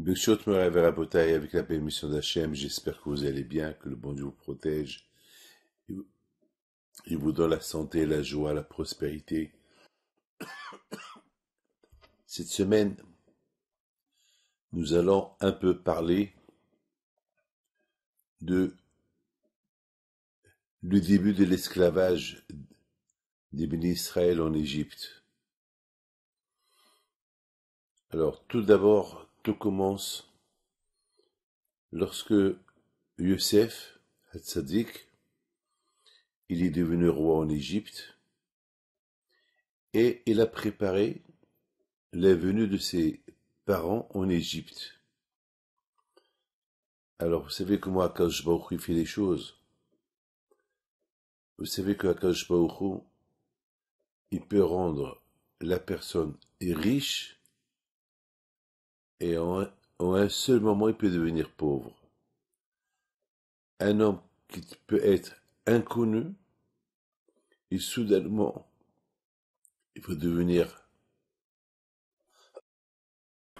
Beshot Morav Rabotai, avec la permission d'Hachem, j'espère que vous allez bien, que le bon Dieu vous protège. Il vous donne la santé, la joie, la prospérité. Cette semaine, nous allons un peu parler de le début de l'esclavage des bénis Israël en Égypte. Alors, tout d'abord, tout commence lorsque Yosef, Hatzadik, il est devenu roi en Égypte et il a préparé la venue de ses parents en Égypte. Alors, vous savez comment Akadosh Baruch Hu fait les choses. Vous savez que Akadosh Baruch Hu, il peut rendre la personne riche et en un seul moment, il peut devenir pauvre. Un homme qui peut être inconnu, et soudainement, il peut devenir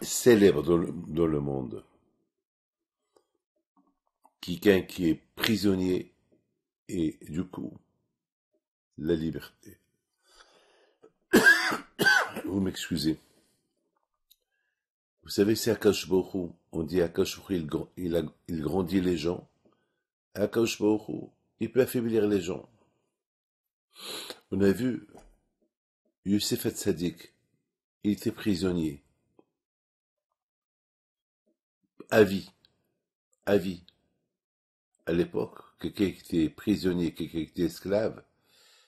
célèbre dans le monde. Quelqu'un qui est prisonnier et du coup, la liberté. Vous m'excusez. Vous savez, c'est Akadosh Baruch Hu. On dit Akadosh Baruch Hu, il grandit les gens. Akadosh Baruch Hu, il peut affaiblir les gens. On a vu Yosef Hatzadik, il était prisonnier. À vie. À vie. À l'époque, quelqu'un qui était prisonnier, quelqu'un qui était esclave,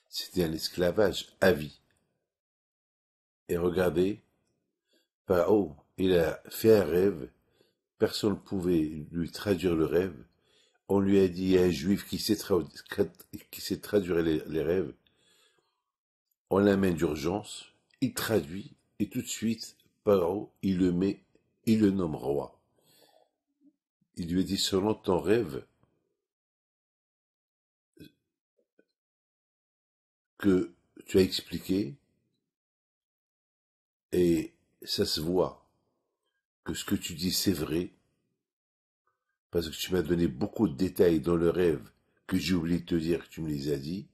c'était un esclavage à vie. Et regardez, Pharaon, il a fait un rêve, personne ne pouvait lui traduire le rêve. On lui a dit, il y a un juif qui sait traduire les rêves. On l'amène d'urgence, il traduit, et tout de suite, Pharaon, il le nomme roi. Il lui a dit, selon ton rêve, que tu as expliqué, et ça se voit que ce que tu dis c'est vrai, parce que tu m'as donné beaucoup de détails dans le rêve que j'ai oublié de te dire que tu me les as dit,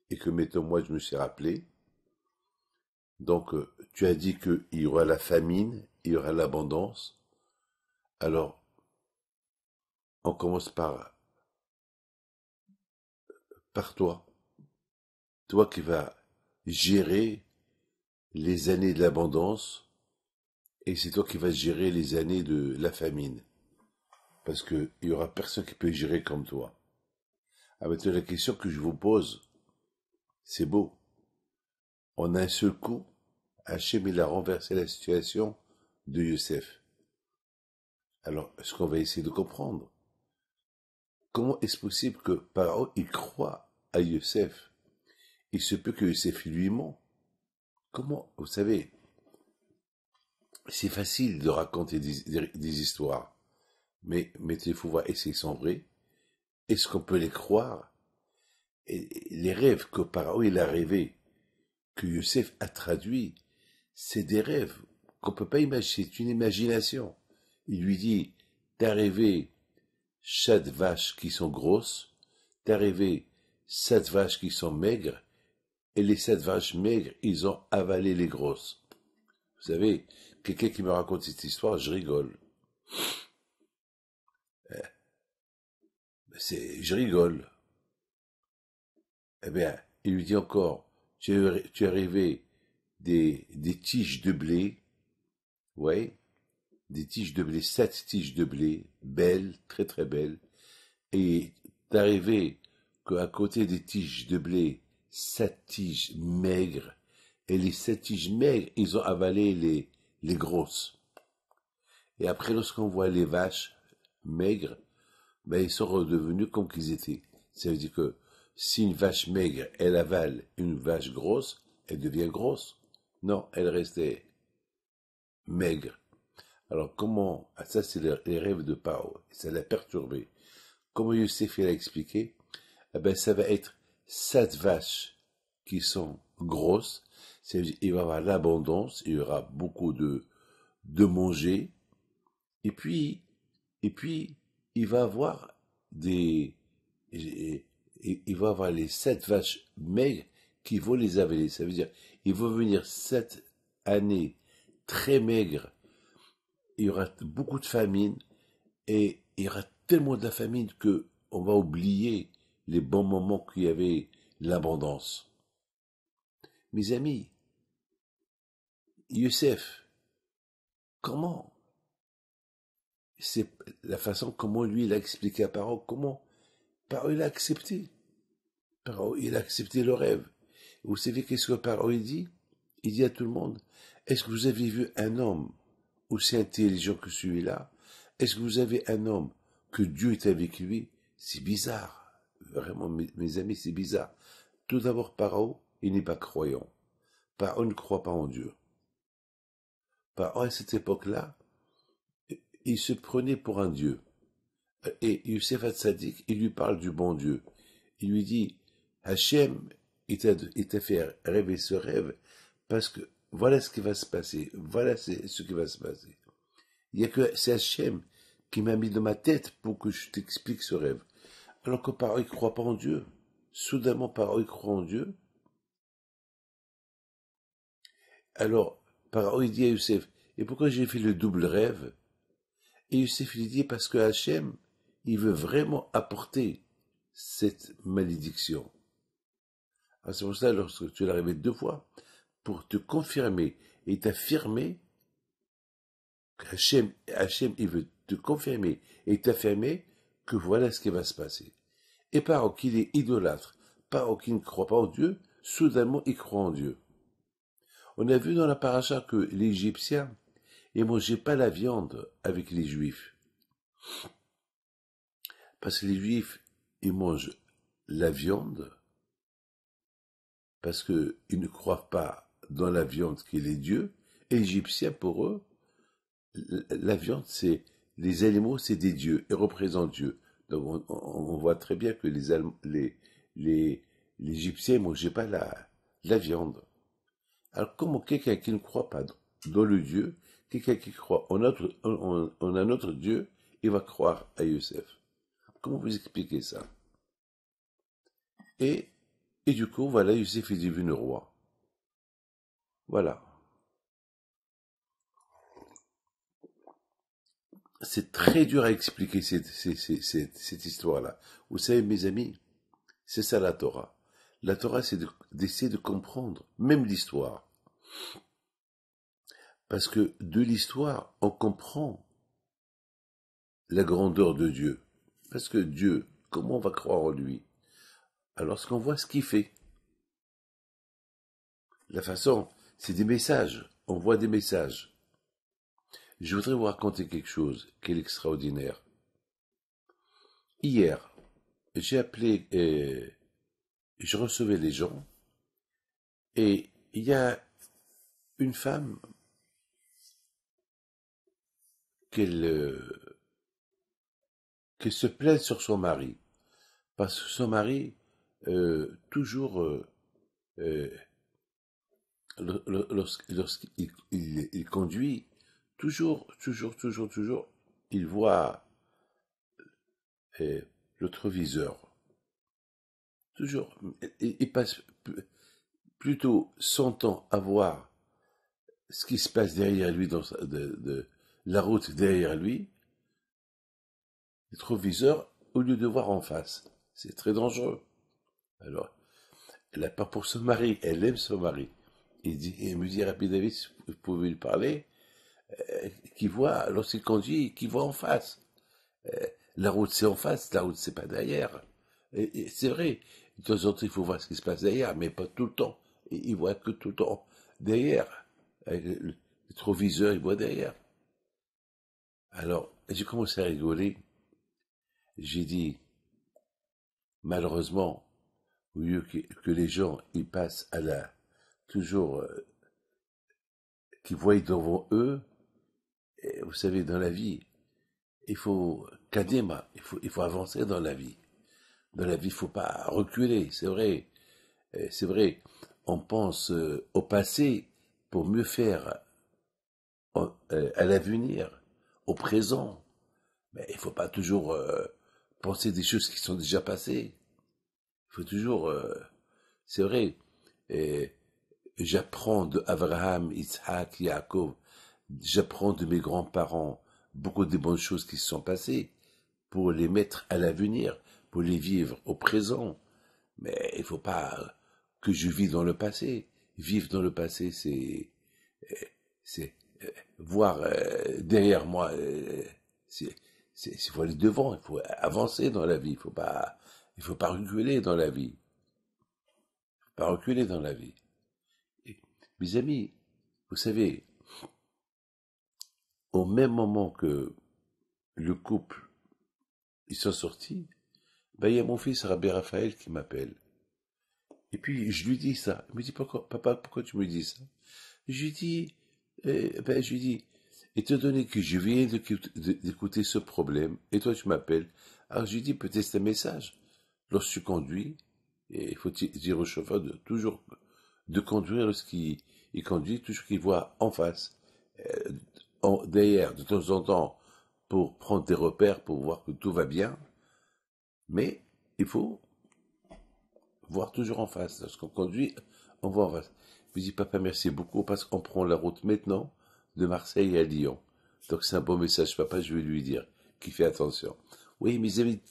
et que maintenant moi je me suis rappelé. Donc tu as dit qu'il y aura la famine, il y aura l'abondance. Alors, on commence par toi. Toi qui vas gérer les années de l'abondance, et c'est toi qui vas gérer les années de la famine. Parce qu'il y aura personne qui peut gérer comme toi. Ah, maintenant, la question que je vous pose, c'est beau. En un seul coup, Hachem, il a renversé la situation de Yosef. Alors, est-ce qu'on va essayer de comprendre? Comment est-ce possible que Pharaon, il croit à Yosef? Il se peut que Yosef lui ment. Comment? Vous savez, c'est facile de raconter des histoires. Mais il faut voir, est-ce qu'ils sont vrais? Est-ce qu'on peut les croire? Et les rêves que Pharaon, il a rêvés, que Yosef a traduits, c'est des rêves qu'on peut pas imaginer, c'est une imagination. Il lui dit, t'as rêvé 7 vaches qui sont grosses, t'as rêvé 7 vaches qui sont maigres, et les 7 vaches maigres, ils ont avalé les grosses. Vous savez, quelqu'un qui me raconte cette histoire, je rigole. Je rigole. Eh bien, il lui dit encore, tu as rêvé des tiges de blé, ouais, des tiges de blé, 7 tiges de blé, belles, très très belles, et d'arriver qu'à côté des tiges de blé, 7 tiges maigres, et les 7 tiges maigres, ils ont avalé les grosses. Et après, lorsqu'on voit les vaches maigres, ben, ils sont redevenus comme qu'ils étaient. Ça veut dire que si une vache maigre, elle avale une vache grosse, elle devient grosse. Non, elle restait maigre. Alors comment, ça c'est les rêves de Pao, ça l'a perturbé. Comment Youssef il a expliqué? Eh ben ça va être 7 vaches qui sont grosses, ça veut dire il va y avoir l'abondance, il y aura beaucoup de manger, Et puis, et puis, il va avoir des, et- il va avoir les 7 vaches maigres qui vont les avaler. Ça veut dire, il va venir 7 années très maigres. Il y aura beaucoup de famine et il y aura tellement de la famine que on va oublier les bons moments qu'il y avait l'abondance. Mes amis, Youssef, comment c'est la façon comment lui il a expliqué à Paro, comment Paro il a accepté. Paro il a accepté le rêve. Vous savez qu'est-ce que Paro il dit? Il dit à tout le monde, est-ce que vous avez vu un homme aussi intelligent que celui-là? Est-ce que vous avez un homme que Dieu est avec lui? C'est bizarre. Vraiment, mes amis, c'est bizarre. Tout d'abord, Paro, il n'est pas croyant. Paro ne croit pas en Dieu. Paro, à cette époque-là, il se prenait pour un Dieu. Et Youssef Hatzadik, il lui parle du bon Dieu. Il lui dit, Hachem, il t'a fait rêver ce rêve parce que voilà ce qui va se passer. Voilà ce qui va se passer. Il y a que c'est Hachem qui m'a mis dans ma tête pour que je t'explique ce rêve. Alors que Paro, il croit pas en Dieu. Soudainement, Paro, il croit en Dieu. Alors, Paro, il dit à Youssef, et pourquoi j'ai fait le double rêve? Et Youssef lui dit, parce que Hachem, il veut vraiment apporter cette malédiction. Alors c'est pour ça, lorsque tu l'as rêvé 2 fois, pour te confirmer et t'affirmer, Hachem, il veut te confirmer et t'affirmer que voilà ce qui va se passer. Et par qu'il est idolâtre, par qu'il ne croit pas en Dieu, soudainement il croit en Dieu. On a vu dans la paracha que les Égyptiens ne mangeaient pas la viande avec les Juifs. Parce que les Juifs, ils mangent la viande parce qu'ils ne croient pas dans la viande qui est Dieu. Et les Égyptiens, pour eux, la viande, c'est les animaux, c'est des dieux, et représentent Dieu. Donc on voit très bien que les Égyptiens ne mangeaient pas la viande. Alors comment quelqu'un qui ne croit pas dans le Dieu, quelqu'un qui croit en un autre Dieu, il va croire à Youssef? Comment vous expliquez ça? Et, et du coup, voilà, Youssef est devenu roi. Voilà. C'est très dur à expliquer cette histoire-là. Vous savez, mes amis, c'est ça la Torah. La Torah, c'est d'essayer de comprendre, même l'histoire. Parce que de l'histoire, on comprend la grandeur de Dieu. Parce que Dieu, comment on va croire en lui? Alors, lorsqu'on voit ce qu'il fait, la façon, c'est des messages. On voit des messages. Je voudrais vous raconter quelque chose qui est extraordinaire. Hier, j'ai appelé, je recevais les gens, et il y a une femme qu'elle qu'elle se plaint sur son mari. Parce que son mari, toujours, euh, lorsqu'il conduit, toujours, il voit euh, l'autre viseur. Toujours. Il passe plutôt son temps à voir ce qui se passe derrière lui, de la route derrière lui, le rétroviseur, au lieu de voir en face. C'est très dangereux. Alors, elle n'a pas pour son mari, elle aime son mari. Il me dit, Rabbi David, vous pouvez lui parler, qui voit, lorsqu'il conduit, qui voit en face. La route c'est en face, la route c'est pas derrière. Et c'est vrai, de temps en temps il faut voir ce qui se passe derrière, mais pas tout le temps. Il voit que tout le temps derrière. Avec le rétroviseur, il voit derrière. Alors, j'ai commencé à rigoler. J'ai dit, malheureusement, au lieu que les gens ils passent à toujours qu'ils voient devant eux, et vous savez, dans la vie, il faut kadema, il faut avancer dans la vie. Dans la vie, il faut pas reculer, c'est vrai. C'est vrai, on pense au passé pour mieux faire à l'avenir. au présent. Mais il ne faut pas toujours penser des choses qui sont déjà passées. Il faut toujours... c'est vrai. Et j'apprends de Abraham, Isaac, Yaakov. J'apprends de mes grands-parents beaucoup de bonnes choses qui se sont passées pour les mettre à l'avenir, pour les vivre au présent. Mais il ne faut pas que je vive dans le passé. Vivre dans le passé, c'est voir derrière moi. Il faut aller devant, il faut avancer dans la vie. Il faut pas reculer dans la vie. Pas reculer dans la vie. Et, mes amis, vous savez, au même moment que le couple ils sont sortis, ben, il y a mon fils Rabbi Raphaël qui m'appelle. Et puis je lui dis ça. Il me dit papa, pourquoi tu me dis ça? Je lui dis, je lui dis, étant donné que je viens d'écouter ce problème, et toi tu m'appelles, alors je lui dis peut-être c'est un message. Lorsque tu conduis, et il faut dire au chauffeur toujours de conduire lorsqu'il conduit, toujours qu'il voit en face, derrière, de temps en temps, pour prendre des repères, pour voir que tout va bien. Mais il faut voir toujours en face. Lorsqu'on conduit, on voit en face. Je lui dis, papa, merci beaucoup, parce qu'on prend la route maintenant de Marseille à Lyon. Donc c'est un bon message, papa, je vais lui dire, qu'il fait attention. Oui, mes amis,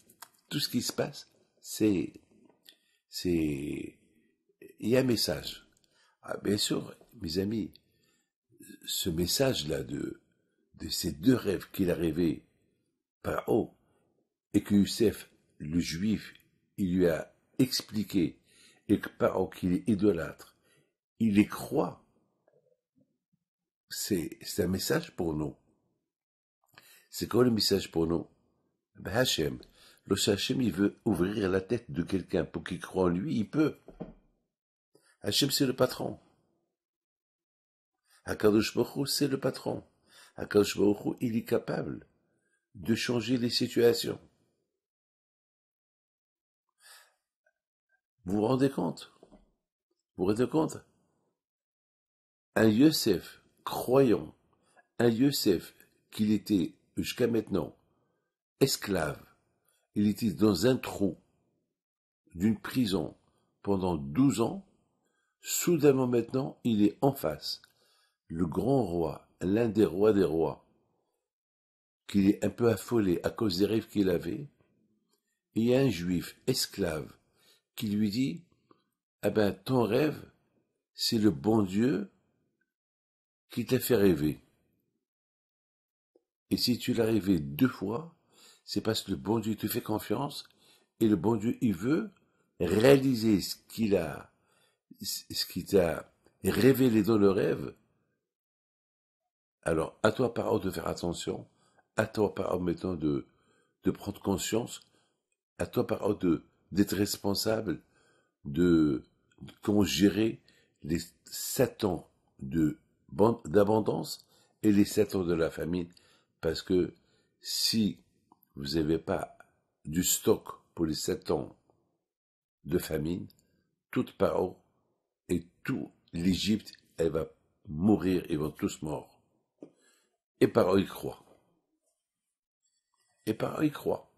tout ce qui se passe, il y a un message. Ah, bien sûr, mes amis, ce message-là de ces deux rêves qu'il a rêvés par haut, et que Youssef, le juif, il lui a expliqué, et que par haut qu'il est idolâtre, il les croit, c'est un message pour nous. C'est quoi le message pour nous? Ben Hachem. Lorsque Hachem il veut ouvrir la tête de quelqu'un pour qu'il croie en lui, il peut. Hachem c'est le patron. Hakadosh Baruch Hu, c'est le patron. Hakadosh Baruch Hu, il est capable de changer les situations. Vous vous rendez compte? Vous vous rendez compte? Un Yosef croyant, un Yosef qu'il était jusqu'à maintenant esclave, il était dans un trou d'une prison pendant 12 ans, soudainement maintenant il est en face, le grand roi, l'un des rois, qu'il est un peu affolé à cause des rêves qu'il avait, et il y a un juif esclave qui lui dit, ah ben ton rêve, c'est le bon Dieu qui t'a fait rêver. Et si tu l'as rêvé 2 fois, c'est parce que le bon Dieu te fait confiance, et le bon Dieu, il veut réaliser ce qu'il t'a révélé dans le rêve. Alors, à toi, parent, de faire attention, à toi, parent, maintenant, de prendre conscience, à toi, parent, d'être responsable de comment gérer les 7 ans d'abondance et les 7 ans de la famine, parce que si vous n'avez pas du stock pour les 7 ans de famine, toute Paro et tout l'Égypte, elle va mourir, ils vont tous morts. Et Paro y croit. Et Paro y croit.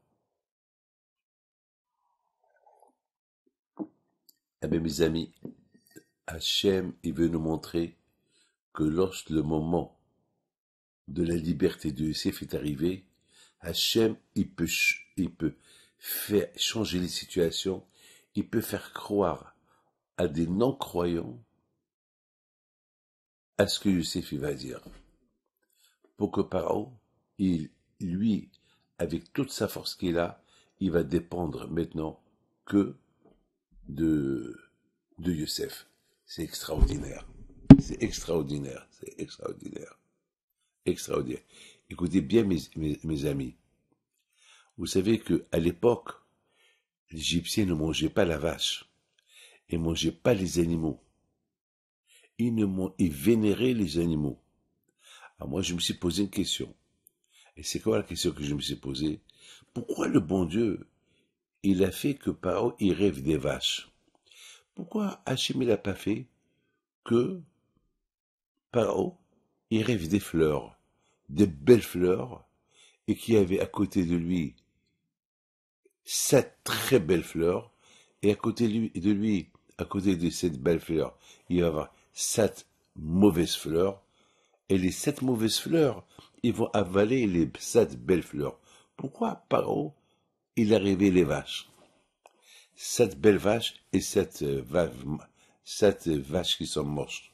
Eh bien, mes amis, Hachem, il veut nous montrer que lorsque le moment de la liberté de Yosef est arrivé, Hachem, il peut faire changer les situations, il peut faire croire à des non-croyants à ce que Yosef va dire. Pour que Paro, lui, avec toute sa force qu'il a, il va dépendre maintenant que de Yosef. C'est extraordinaire. C'est extraordinaire. C'est extraordinaire. Extraordinaire. Écoutez bien mes amis. Vous savez que à l'époque, l'Égyptien ne mangeait pas la vache. Il ne mangeait pas les animaux. Il vénérait les animaux. Alors moi, je me suis posé une question. Et c'est quoi la question que je me suis posée? Pourquoi le bon Dieu, il a fait que Paro, il rêve des vaches? Pourquoi Hachem, il n'a pas fait que Paro, il rêve des fleurs, des belles fleurs, et qui avait à côté de lui 7 très belles fleurs, et à côté de lui, à côté de cette belle fleur, il va y avoir 7 mauvaises fleurs, et les 7 mauvaises fleurs, ils vont avaler les 7 belles fleurs. Pourquoi Paro, il a rêvé les vaches? 7 belles vaches et 7 vaches qui sont moches.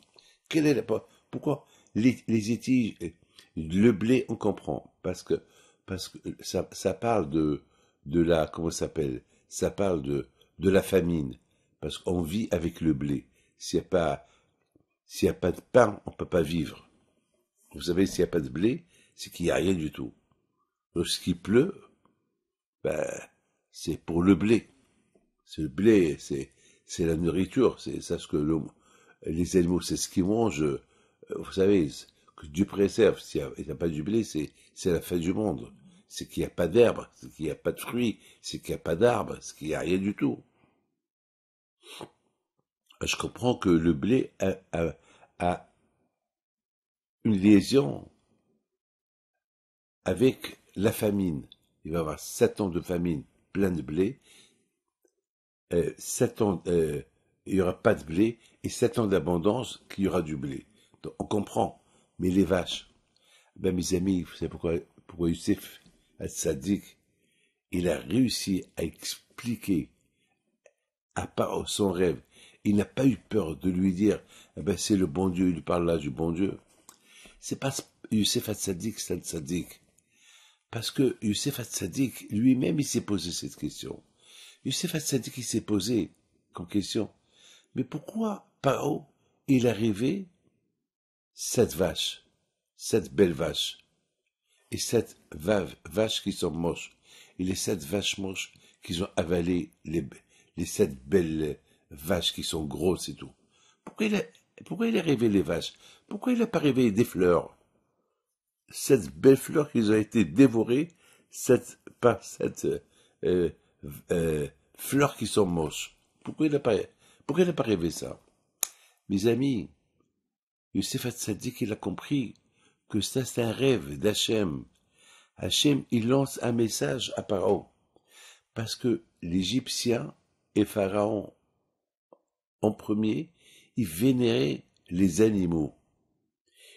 Quelle est pourquoi les étiges, le blé, on comprend, parce que ça parle de la, comment ça s'appelle? Ça parle de la famine, parce qu'on vit avec le blé. S'il y a pas de pain, on peut pas vivre. Vous savez, s'il n'y a pas de blé, c'est qu'il n'y a rien du tout. Lorsqu'il pleut, ben, c'est pour le blé. C'est le blé, c'est la nourriture, c'est ça ce que les animaux, c'est ce qu'ils mangent. Vous savez, que Dieu préserve. S'il n'y a pas du blé, c'est la fin du monde. C'est qu'il n'y a pas d'herbe, c'est qu'il n'y a pas de fruits, c'est qu'il n'y a pas d'arbres, c'est qu'il n'y a rien du tout. Je comprends que le blé a une liaison avec la famine. Il va y avoir 7 ans de famine, plein de blé. 7 ans, il n'y aura pas de blé, et 7 ans d'abondance, qu'il y aura du blé. Donc, on comprend. Mais les vaches, ben, mes amis, vous savez pourquoi Youssef al-Sadiq, il a réussi à expliquer, à part son rêve, il n'a pas eu peur de lui dire, eh ben, c'est le bon Dieu, il lui parle là du bon Dieu. C'est pas Youssef al-Sadiq, c'est al-Sadiq. Parce que Youssef al-Sadiq, lui-même, il s'est posé cette question. Youssef al-Sadiq, il s'est posé comme question, mais pourquoi Paro, il a rêvé 7 vaches, 7 belles vaches, et 7 vaches qui sont moches, et les 7 vaches moches qui ont avalé les 7 belles vaches qui sont grosses et tout. Pourquoi il a rêvé les vaches? Pourquoi il n'a pas rêvé des fleurs? 7 belles fleurs qui ont été dévorées, par 7 fleurs qui sont moches. Pourquoi il n'a pas rêvé ça? Mes amis, Youssef al-Sadiq, il a compris que ça c'est un rêve d'Hachem. Hachem, il lance un message à Pharaon. Parce que l'Égyptien et Pharaon, en premier, ils vénéraient les animaux.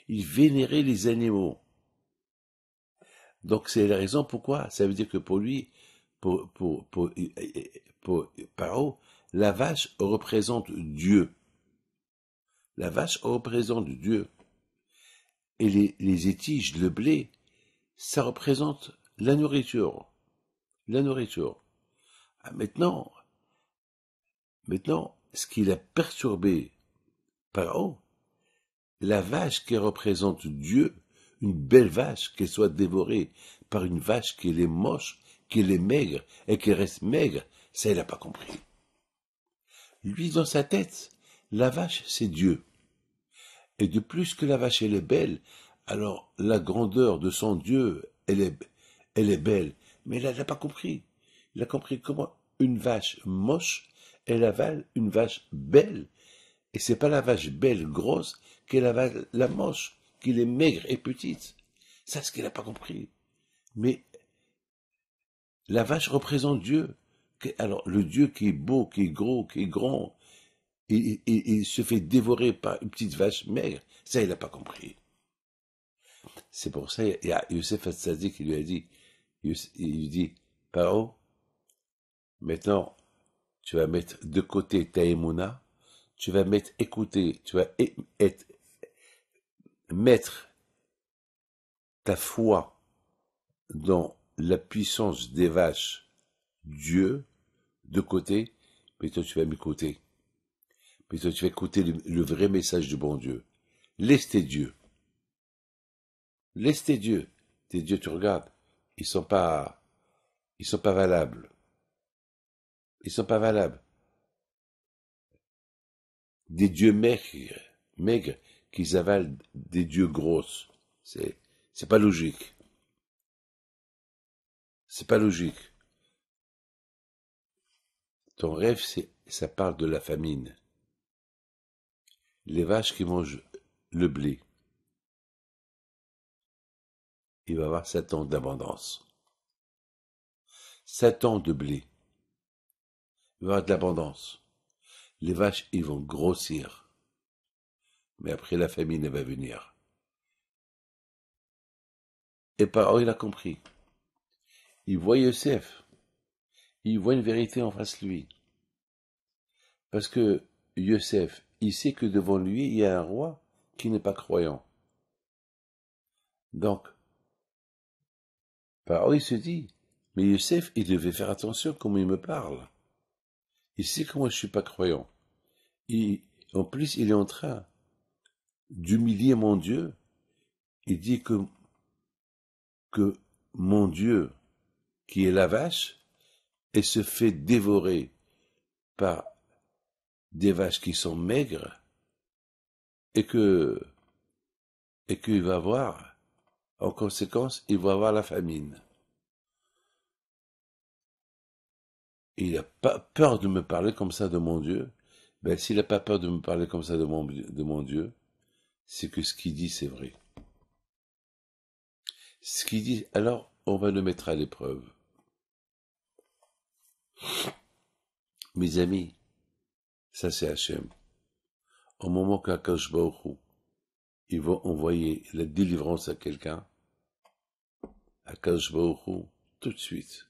Ils vénéraient les animaux. Donc c'est la raison pourquoi. Ça veut dire que pour lui, pour Pharaon, la vache représente Dieu. La vache représente Dieu. Et les étiges, le blé, ça représente la nourriture. La nourriture. Ah, maintenant, ce qui l'a perturbé, Pharaon, la vache qui représente Dieu, une belle vache, qu'elle soit dévorée par une vache qui est moche, qui est maigre, et qui reste maigre, ça il n'a pas compris. Lui, dans sa tête, la vache, c'est Dieu. Et de plus que la vache, elle est belle, alors la grandeur de son Dieu, elle est belle. Mais là, il n'a pas compris. Il a compris comment une vache moche, elle avale une vache belle. Et c'est pas la vache belle, grosse, qu'elle avale la moche, qu'il est maigre et petite. C'est ce qu'il n'a pas compris. Mais la vache représente Dieu. Alors, le Dieu qui est beau, qui est gros, qui est grand, il se fait dévorer par une petite vache maigre. Ça, il n'a pas compris. C'est pour ça, il y a Youssef al-Sadiq qui lui a dit, il lui dit, Paro, maintenant, tu vas mettre de côté ta émouna, tu vas mettre mettre ta foi dans la puissance des vaches, Dieu, de côté, mais toi tu vas m'écouter. Mais toi tu vas écouter le vrai message du bon Dieu. Laisse tes dieux. Laisse tes dieux. Tes dieux, tu regardes, ils sont pas valables. Ils sont pas valables. Des dieux maigres, qui avalent des dieux grosses. C'est pas logique. C'est pas logique. Ton rêve, ça parle de la famine. Les vaches qui mangent le blé. il va avoir 7 ans d'abondance. 7 ans de blé. Il va avoir de l'abondance. Les vaches, ils vont grossir. Mais après, la famine, elle va venir. Et Paro, il a compris. Il voit Yosef. Il voit une vérité en face de lui. Parce que Yosef, il sait que devant lui, il y a un roi qui n'est pas croyant. Donc, Paro, il se dit, mais Yosef, il devait faire attention comment il me parle. Il sait que moi, je suis pas croyant. En plus, il est en train d'humilier mon Dieu. Il dit que mon Dieu, qui est la vache, et se fait dévorer par des vaches qui sont maigres, et qu'il va avoir, en conséquence, il va avoir la famine. Et il n'a pas peur de me parler comme ça de mon Dieu. Ben, s'il n'a pas peur de me parler comme ça de mon Dieu, c'est que ce qu'il dit, c'est vrai. Ce qu'il dit, alors, on va le mettre à l'épreuve. Mes amis, ça c'est Hachem. Au moment qu'Akadosh Baruch Hu, il va envoyer la délivrance à quelqu'un, Akadosh Baruch Hu, tout de suite.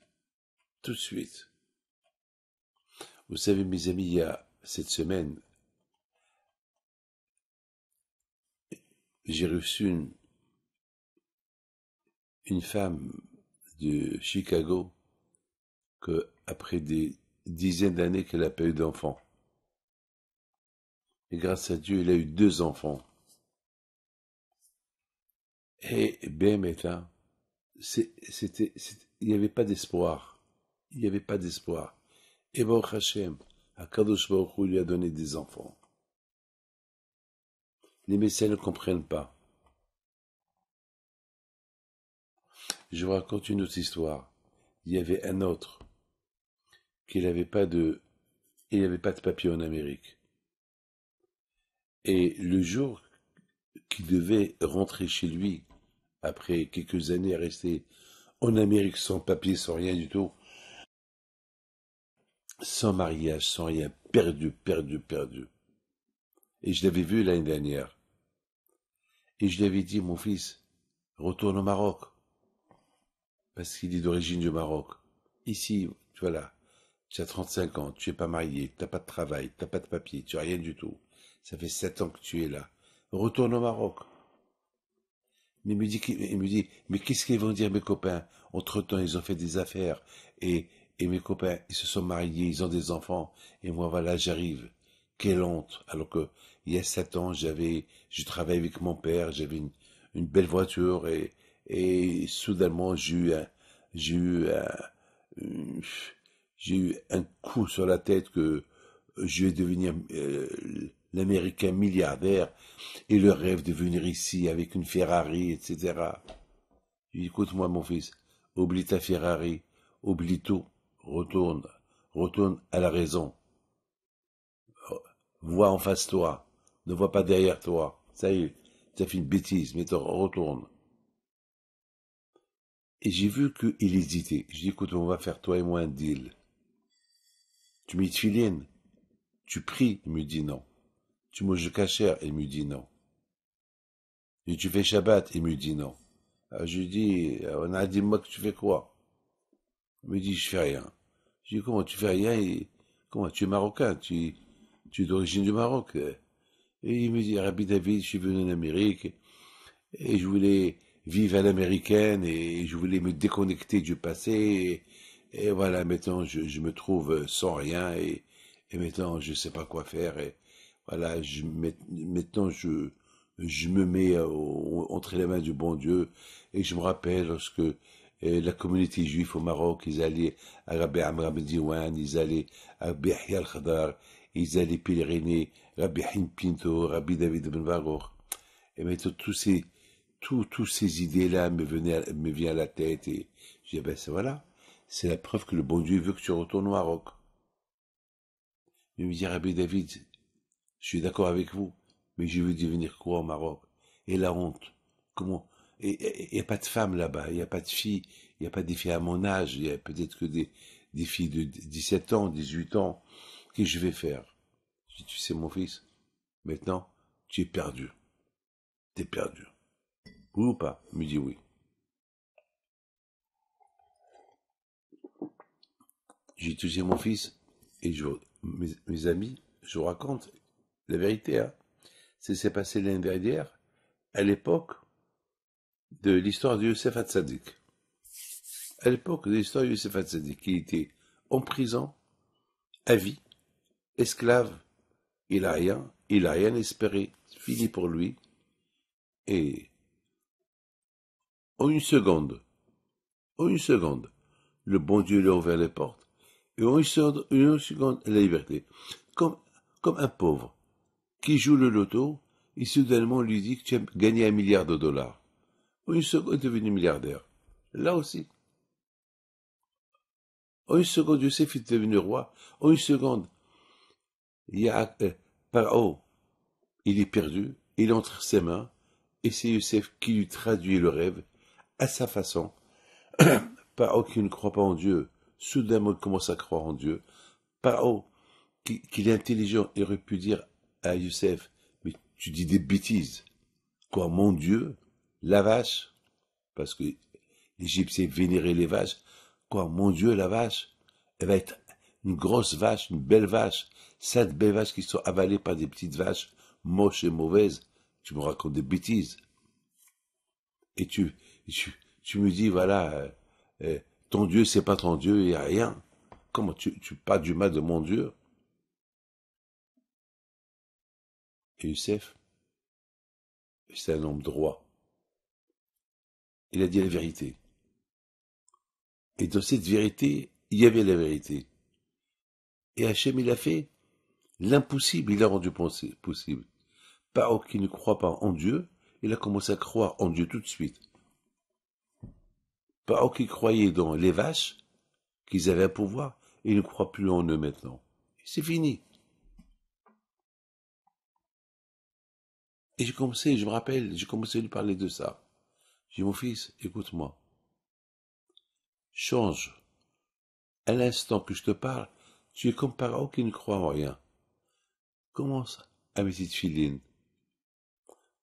Vous savez, mes amis, il y a cette semaine, j'ai reçu une femme de Chicago que, après des dizaines d'années qu'elle n'a pas eu d'enfants. Et grâce à Dieu, elle a eu 2 enfants. Et BMTA, il n'y avait pas d'espoir. Et Baruch Hashem, Akadosh Baruch Hu lui a donné des enfants. Les médecins ne comprennent pas. Je vous raconte une autre histoire. Il y avait un autre qui n'avait pas de papier en Amérique. Et le jour qu'il devait rentrer chez lui, après quelques années à rester en Amérique sans papier, sans rien du tout, sans mariage, sans rien, perdu. Et je l'avais vu l'année dernière. Et je lui avais dit, mon fils, retourne au Maroc. Parce qu'il est d'origine du Maroc. Ici, tu vois là, tu as 35 ans, tu n'es pas marié, tu n'as pas de travail, tu n'as pas de papier, tu n'as rien du tout. Ça fait 7 ans que tu es là. Retourne au Maroc. Mais il me dit, mais qu'est-ce qu'ils vont dire mes copains? Entre-temps, ils ont fait des affaires. Et mes copains, ils se sont mariés, ils ont des enfants. Et moi, voilà, j'arrive. Quelle honte. Alors que, il y a 7 ans, je travaillais avec mon père, j'avais une belle voiture et soudainement, j'ai eu un coup sur la tête que je vais devenir l'Américain milliardaire et le rêve de venir ici avec une Ferrari, etc. Je dis, écoute-moi mon fils, oublie ta Ferrari, oublie tout, retourne à la raison. Vois en face toi, ne vois pas derrière toi. Ça y est, tu as fait une bêtise, mais retourne. Et j'ai vu qu'il hésitait. Je dis, écoute, on va faire toi et moi un deal. Tu mets tefilin, tu pries, il me dit non. Tu manges le kasher, il me dit non. Et tu fais Shabbat, il me dit non. Alors je lui dis, on a dit moi que tu fais quoi? Il me dit, je fais rien. Je dis, comment tu fais rien? Comment tu es marocain, tu es d'origine du Maroc. Et il me dit, Rabbi David, je suis venu en Amérique et je voulais vivre à l'américaine et je voulais me déconnecter du passé. Et voilà, maintenant je me trouve sans rien et maintenant je sais pas quoi faire. Et voilà, maintenant je me mets entre les mains du bon Dieu. Et je me rappelle lorsque la communauté juive au Maroc, ils allaient à Rabbi Amr Ben Diwan, ils allaient à Rabbi Yahya al-Khadar, ils allaient pèleriner Rabbi Hin Pinto, Rabbi David Ben Baruch. Et maintenant tous ces idées-là me viennent à la tête et je dis, ben voilà, c'est la preuve que le bon Dieu veut que tu retournes au Maroc. Il me dit, Rabbi David, je suis d'accord avec vous, mais je veux devenir quoi au Maroc? Et la honte? Comment? Et il n'y a pas de femmes là-bas, il n'y a pas de filles, il n'y a pas des filles à mon âge, il y a peut-être que des filles de 17 ans, 18 ans. Qu'est-ce que je vais faire? Je dis, tu sais, mon fils, maintenant, tu es perdu. T'es perdu. Oui ou pas? Il me dit oui. J'ai touché mon fils, et mes amis, je vous raconte la vérité, hein. Ça s'est passé l'année dernière, à l'époque de l'histoire de Youssef Hatzadik. À l'époque de l'histoire de Youssef Hatzadik, qui était en prison, à vie, esclave, il a rien espéré, fini pour lui, et en en une seconde, le bon Dieu lui a ouvert les portes, et en une seconde, la liberté. Comme, comme un pauvre qui joue le loto, et soudainement on lui dit que tu as gagné 1 milliard de dollars. En une seconde, il est devenu milliardaire. Là aussi. En une seconde, Youssef est devenu roi. En une seconde, il y a Paro, il est perdu, il est entre ses mains, et c'est Youssef qui lui traduit le rêve à sa façon. Paro qui ne croit pas en Dieu, soudainement il commence à croire en Dieu. Paro, qui est intelligent, il aurait pu dire à Youssef, mais tu dis des bêtises. Quoi, mon Dieu, la vache, parce que l'Égyptien vénérait les vaches. Quoi, mon Dieu, la vache, elle va être une grosse vache, une belle vache. 7 belles vaches qui sont avalées par des petites vaches moches et mauvaises. Tu me racontes des bêtises. Et tu me dis, voilà, ton Dieu, c'est pas ton Dieu, il n'y a rien. Comment tu parles du mal de mon Dieu? Et Youssef, c'est un homme droit. Il a dit la vérité. Et dans cette vérité, il y avait la vérité. Et Hachem, il a fait l'impossible, il a rendu possible. Paro qui ne croit pas en Dieu, il a commencé à croire en Dieu tout de suite. Paro qui croyait dans les vaches, qu'ils avaient un pouvoir, il ne croit plus en eux maintenant. C'est fini. Et je me rappelle, j'ai commencé à lui parler de ça. J'ai dit, mon fils, écoute-moi. Change. À l'instant que je te parle, tu es comme Paro qui ne croit en rien. Commence à mettre tes filines.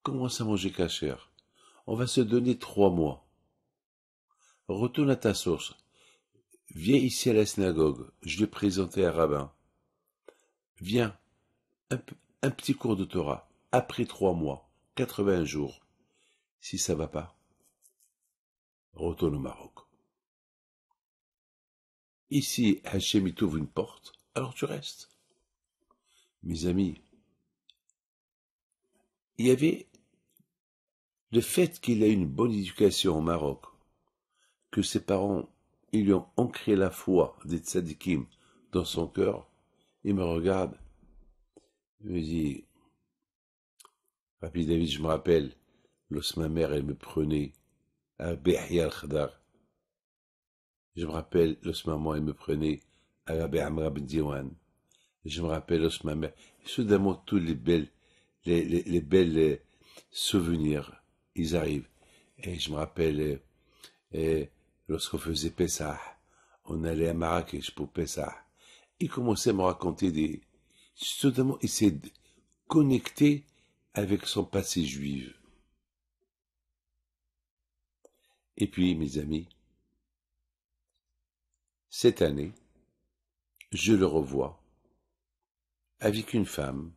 Commence à manger cachère. On va se donner 3 mois. Retourne à ta source. Viens ici à la synagogue. Je vais présenter un rabbin. Viens. Un petit cours de Torah. Après 3 mois. 80 jours. Si ça va pas, retourne au Maroc. Ici, Hachem t'ouvre une porte, alors tu restes. Mes amis, il y avait le fait qu'il a une bonne éducation au Maroc, que ses parents, ils lui ont ancré la foi des tzadikim dans son cœur. Il me regarde, il me dit, Rabbi David, je me rappelle, lorsque ma mère, elle me prenait à Behia al-Khadar. Je me rappelle lorsque maman, elle me prenait à Rabbi Amra ben Diwan. Je me rappelle lorsque ma mère, soudainement, tous les belles souvenirs, ils arrivent. Et je me rappelle, lorsqu'on faisait Pessah, on allait à Marrakech pour Pessah. Il commençait à me raconter soudainement, il s'est connecté avec son passé juif. Et puis, mes amis, cette année, je le revois avec une femme.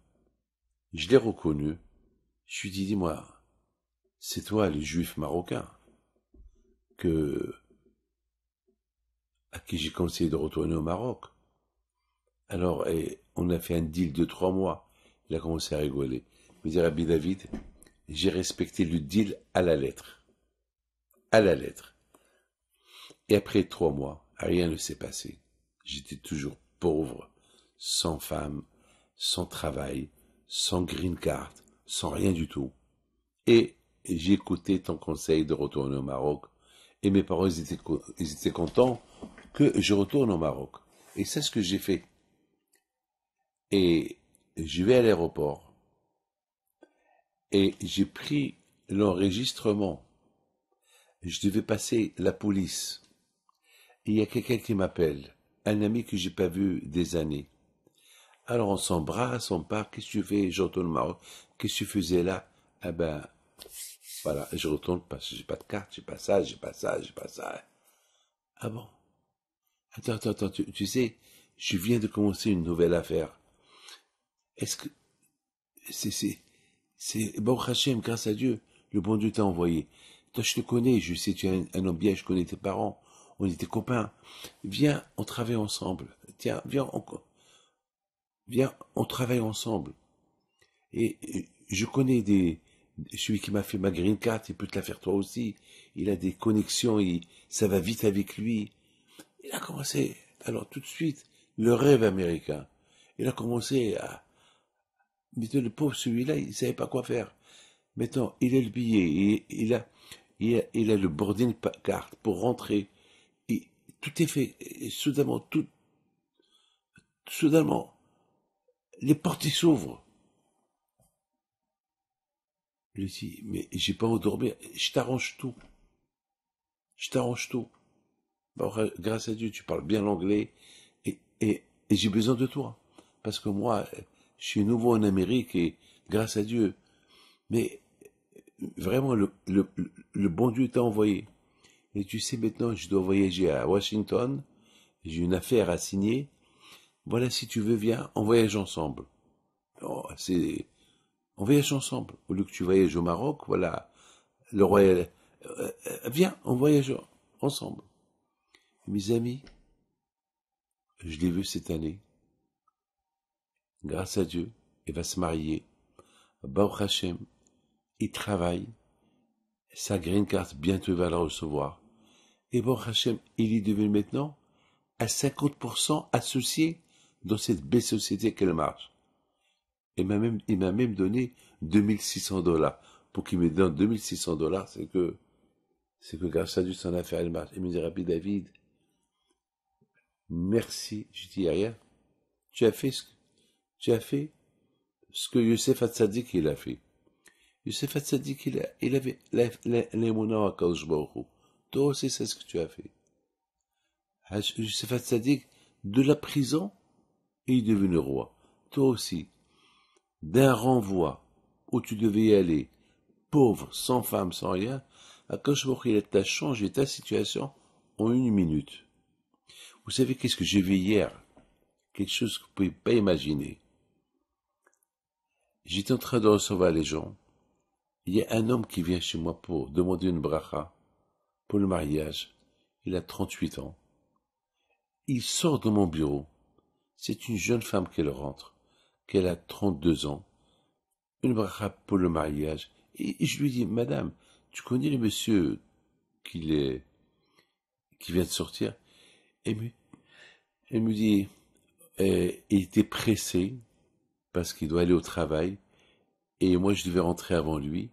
Je l'ai reconnu. Je lui ai dit, dis-moi, c'est toi le juif marocain à qui j'ai conseillé de retourner au Maroc. Alors, on a fait un deal de 3 mois. Il a commencé à rigoler. Il me dit, Rabbi David, j'ai respecté le deal à la lettre. À la lettre. Et après 3 mois, rien ne s'est passé. J'étais toujours pauvre, sans femme, sans travail, sans green card, sans rien du tout. Et j'ai écouté ton conseil de retourner au Maroc. Et mes parents, ils étaient contents que je retourne au Maroc. Et c'est ce que j'ai fait. Et je vais à l'aéroport. Et j'ai pris l'enregistrement Je devais passer la police. Et il y a quelqu'un qui m'appelle, un ami que j'ai pas vu des années. Alors on s'embrasse, on part, qu'est-ce que tu fais? Je retourne au Maroc. Qu'est-ce que tu faisais là? Ah ben, voilà, je retourne parce que j'ai pas de carte, j'ai pas ça, j'ai pas ça, j'ai pas ça. Ah bon? Attends, tu sais, je viens de commencer une nouvelle affaire. Est-ce que c'est Baruch Hashem, grâce à Dieu, le bon Dieu t'a envoyé. Toi, je te connais, je sais, tu es un homme bien, je connais tes parents, on était copains. Viens, on travaille ensemble. Tiens, viens, on travaille ensemble. Et je connais celui qui m'a fait ma green card, il peut te la faire toi aussi. Il a des connexions, ça va vite avec lui. Il a commencé, alors tout de suite, le rêve américain. Il a commencé à, mais le pauvre celui-là, il savait pas quoi faire. Maintenant, il a le billet, il a le boarding card pour rentrer. Et tout est fait. Et soudainement, les portes s'ouvrent. Je lui dis, mais j'ai pas où dormir, je t'arrange tout. Je t'arrange tout. Bon, grâce à Dieu, tu parles bien l'anglais et j'ai besoin de toi. Parce que moi, je suis nouveau en Amérique et grâce à Dieu. Mais vraiment, le bon Dieu t'a envoyé. Et tu sais, maintenant, je dois voyager à Washington. J'ai une affaire à signer. Voilà, si tu veux, viens, on voyage ensemble. Oh, on voyage ensemble. Au lieu que tu voyages au Maroc, voilà, le royal, viens, on voyage ensemble. Mes amis, je l'ai vu cette année. Grâce à Dieu, il va se marier. Baruch Hashem, il travaille. Sa green card, bientôt il va la recevoir. Et Baruch Hashem, il est devenu maintenant à 50% associé dans cette belle société qu'elle marche. Il m'a même donné $2600. Pour qu'il me donne $2600, c'est que grâce à Dieu, son affaire, elle marche. Il me dit, Rabbi David, merci. Je dis, rien. Tu as fait ce que Youssef Hatzadik, il a fait. Youssef Hatzadik, il avait l'émouna à Kadosh Baruch Hu. Toi aussi, c'est ce que tu as fait. Youssef Hatzadik, de la prison, il est devenu roi. Toi aussi, d'un renvoi où tu devais y aller, pauvre, sans femme, sans rien, Akadosh Baruch Hu, il t'a changé ta situation en 1 minute. Vous savez qu'est-ce que j'ai vu hier? Quelque chose que vous ne pouvez pas imaginer. J'étais en train de recevoir les gens. Il y a un homme qui vient chez moi pour demander une bracha pour le mariage. Il a 38 ans. Il sort de mon bureau. C'est une jeune femme qu'elle rentre, qu'elle a 32 ans. Une bracha pour le mariage. Et je lui dis, Madame, tu connais le monsieur qui vient de sortir? Elle me dit, il était pressé parce qu'il doit aller au travail. Et moi, je devais rentrer avant lui.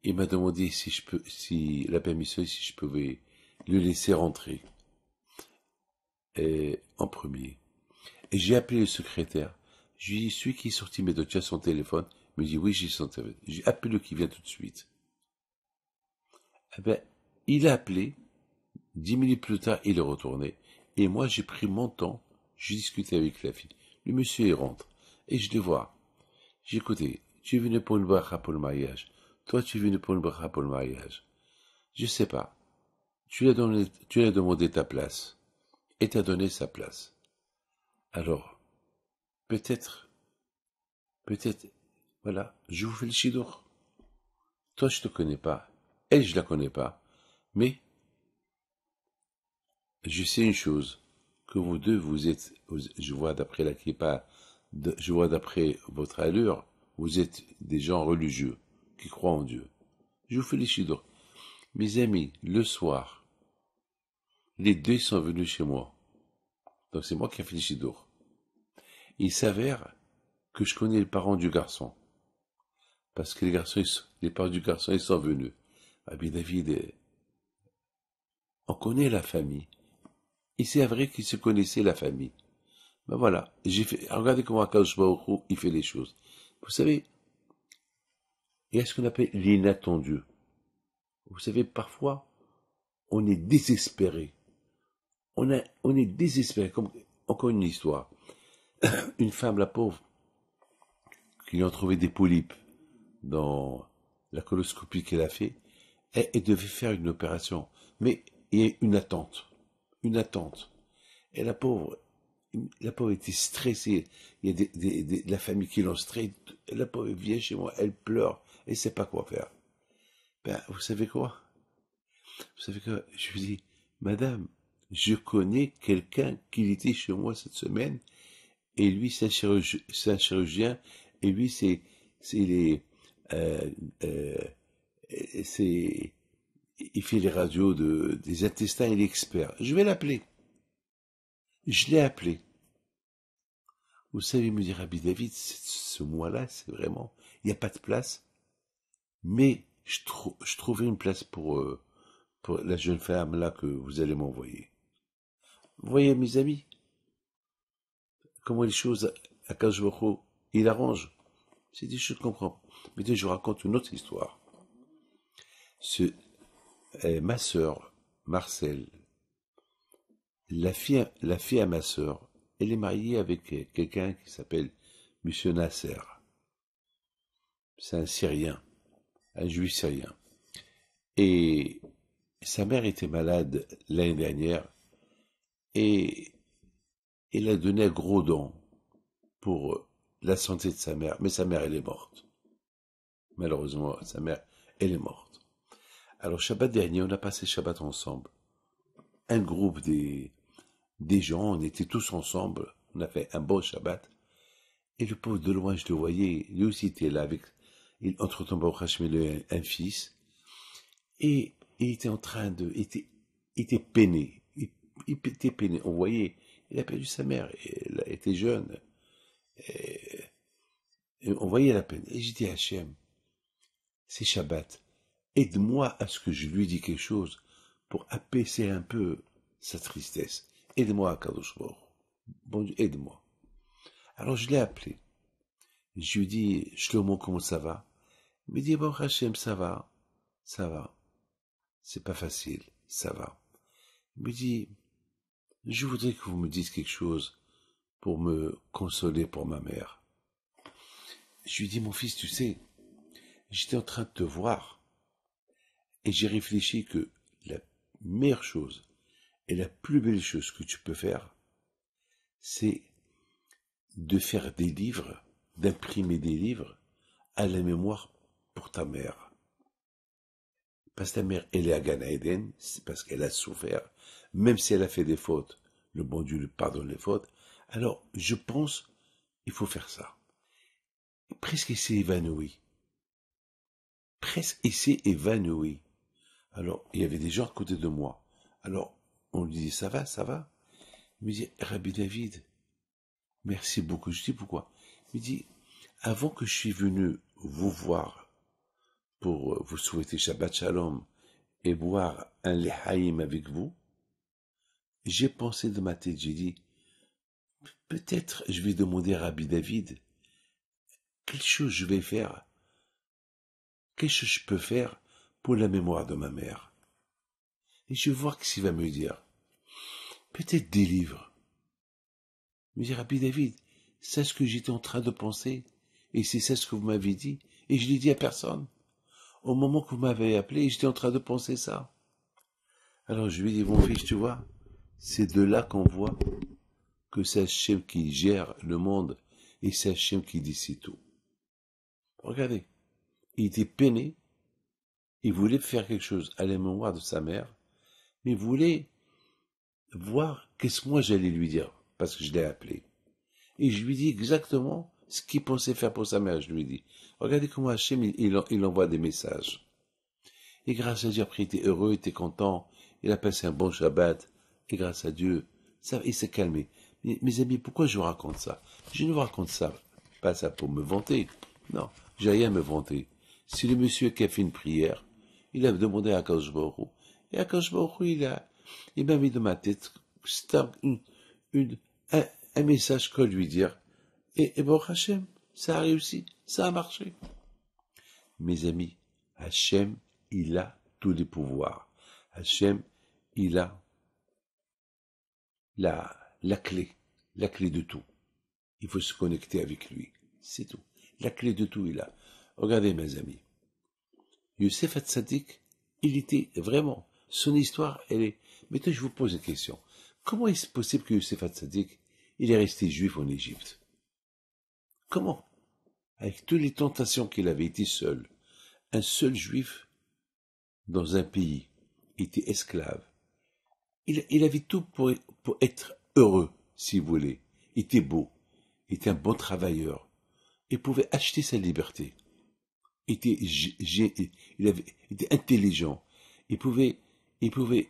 Il m'a demandé si la permission, si je pouvais le laisser rentrer en premier. Et j'ai appelé le secrétaire. Je lui ai dit, celui qui est sorti, mais tu as son téléphone? Il me dit, oui, j'ai son téléphone. J'ai appelé le qui vient tout de suite. Eh ben, il a appelé. 10 minutes plus tard, il est retourné. Et moi, j'ai pris mon temps. J'ai discuté avec la fille. Le monsieur, il rentre. Et je le vois. J'ai écouté. Tu es venu pour une bracha pour le mariage. Toi, tu es venu pour une bracha pour le mariage. Je sais pas. Tu lui as demandé ta place. Et t'as donné sa place. Alors, peut-être, voilà, je vous fais le chidour. Toi, je te connais pas. Elle, je la connais pas. Mais, je sais une chose. Que vous deux, je vois d'après la kippa, je vois d'après votre allure, vous êtes des gens religieux, qui croient en Dieu. Je vous fais les chidour. Mes amis, le soir, les deux sont venus chez moi. Donc c'est moi qui ai fait les chidour. Il s'avère que je connais les parents du garçon. Parce que les parents du garçon, ils sont venus. Rabbi David, on connaît la famille. Et c'est vrai qu'ils se connaissaient la famille. Ben voilà, regardez comment Akadosh Baruch Hu, il fait les choses. Vous savez, il y a ce qu'on appelle l'inattendu. Vous savez, parfois, on est désespéré. On est désespéré. Comme, encore une histoire. Une femme, la pauvre, qui lui ont trouvé des polypes dans la coloscopie qu'elle a fait, elle devait faire une opération. Mais il y a une attente. Une attente. Et la pauvre était stressée. Il y a de la famille qui l'ont stressée. La pauvre vient chez moi, elle pleure, elle ne sait pas quoi faire. Ben, vous savez quoi? Vous savez quoi? Je lui dis, Madame, je connais quelqu'un qui était chez moi cette semaine, et lui, c'est un chirurgien, et lui, les, euh, euh, c'est, il fait les radios des intestins, il est expert. Je vais l'appeler. Je l'ai appelé. Vous savez me dire, Rabbi David, ce mois-là, c'est vraiment, il n'y a pas de place, mais je trouverai une place pour la jeune femme là que vous allez m'envoyer. Vous voyez, mes amis, comment les choses, à Kajvoro, il arrange. C'est des choses qu'on comprend. Mais je vous raconte une autre histoire. Ma sœur, Marcel, la fille à ma sœur, elle est mariée avec quelqu'un qui s'appelle Monsieur Nasser. C'est un Syrien, un juif syrien. Et sa mère était malade l'année dernière et elle a donné un gros don pour la santé de sa mère. Mais sa mère, elle est morte. Malheureusement, sa mère, elle est morte. Alors, Shabbat dernier, on a passé Shabbat ensemble. Un groupe des gens, on était tous ensemble. On a fait un beau Shabbat. Et le pauvre de loin, je le voyais. Lui aussi était là avec, entre-temps, Baruch Hashem, il a un fils. Et il était en train il était peiné. Il était peiné. On voyait, il a perdu sa mère. Elle était jeune. Et on voyait la peine. Et j'ai dit à Hachem, c'est Shabbat. Aide-moi à ce que je lui dise quelque chose pour apaiser un peu sa tristesse. Aide-moi, Kadosh Baruch. Bon Dieu, aide-moi. Alors je l'ai appelé. Je lui ai dit, Shlomo, comment ça va? Il me dit, bon, Hachem, ça va. Ça va. C'est pas facile. Ça va. Il me dit, je voudrais que vous me disiez quelque chose pour me consoler pour ma mère. Je lui ai dit, mon fils, tu sais, j'étais en train de te voir et j'ai réfléchi que la meilleure chose et la plus belle chose que tu peux faire, c'est de faire des livres, d'imprimer des livres à la mémoire pour ta mère. Parce que ta mère, elle est à Gan Eden, c'est parce qu'elle a souffert, même si elle a fait des fautes, le bon Dieu lui pardonne les fautes. Alors, je pense, il faut faire ça. Presque il s'est évanoui. Presque il s'est évanoui. Alors, il y avait des gens à côté de moi. Alors, on lui dit, ça va, ça va? Il me dit, Rabbi David, merci beaucoup. Je dis, pourquoi? Il me dit, avant que je suis venu vous voir pour vous souhaiter Shabbat Shalom et boire un lehaïm avec vous, j'ai pensé de ma tête, j'ai dit, peut-être je vais demander à Rabbi David, quelle chose je vais faire, quelle chose je peux faire pour la mémoire de ma mère. Et je vais voir ce qu'il va me dire. Peut-être des livres. Il me dit, Rabbi David, c'est ce que j'étais en train de penser, et c'est ça ce que vous m'avez dit, et je l'ai dit à personne. Au moment que vous m'avez appelé, j'étais en train de penser ça. Alors je lui ai dit, mon fils, tu vois, c'est de là qu'on voit que c'est Hachem qui gère le monde et c'est Hachem qui décide tout. Regardez, il était peiné, il voulait faire quelque chose à la mémoire de sa mère, mais il voulait voir qu'est-ce que moi j'allais lui dire, parce que je l'ai appelé. Et je lui dis exactement ce qu'il pensait faire pour sa mère, je lui ai dit. Regardez comment Hachem, il envoie des messages. Et grâce à Dieu, après, il était heureux, il était content, il a passé un bon Shabbat, et grâce à Dieu, ça, il s'est calmé. Mais, mes amis, pourquoi je vous raconte ça? Je ne vous raconte ça, pas ça pour me vanter. Non, j'ai rien à me vanter. C'est le monsieur qui a fait une prière, il a demandé à Akash Baruch Hu, et Akash Baruch Hu, il m'a mis de ma tête, c'était un message qu'on lui dire, et Baruch Hashem, ça a réussi, ça a marché. Mes amis, Hachem, il a tous les pouvoirs. Hachem, il a la clé de tout. Il faut se connecter avec lui, c'est tout. La clé de tout, il a. Regardez mes amis, Youssef Hatzadik, il était vraiment, son histoire, elle est... Maintenant, je vous pose une question. Comment est-ce possible que Youssef Hatzadik, il est resté juif en Égypte? Comment? Avec toutes les tentations qu'il avait été seul. Un seul juif dans un pays, il était esclave. Il avait tout pour être heureux, si vous voulez. Il était beau, il était un bon travailleur. Il pouvait acheter sa liberté. Il était intelligent. Il pouvait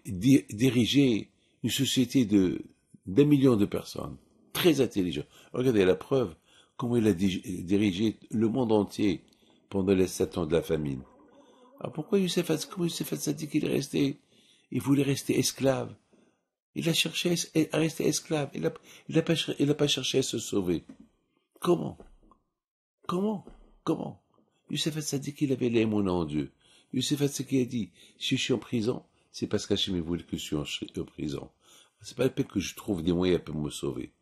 diriger une société d'un million de personnes. Très intelligent. Regardez la preuve, comment il a dirigé le monde entier pendant les 7 ans de la famine. Alors pourquoi Youssef Hatzadik qu'il est resté? Il voulait rester esclave. Il a cherché à rester esclave. Il n'a pas cherché à se sauver. Comment? Youssef Hatzadik, il avait l'émouna en Dieu. Youssef Hatzadik a dit, si je suis en prison, c'est parce qu'Hachem voulait que je suis en prison. C'est pas la peine que je trouve des moyens pour me sauver.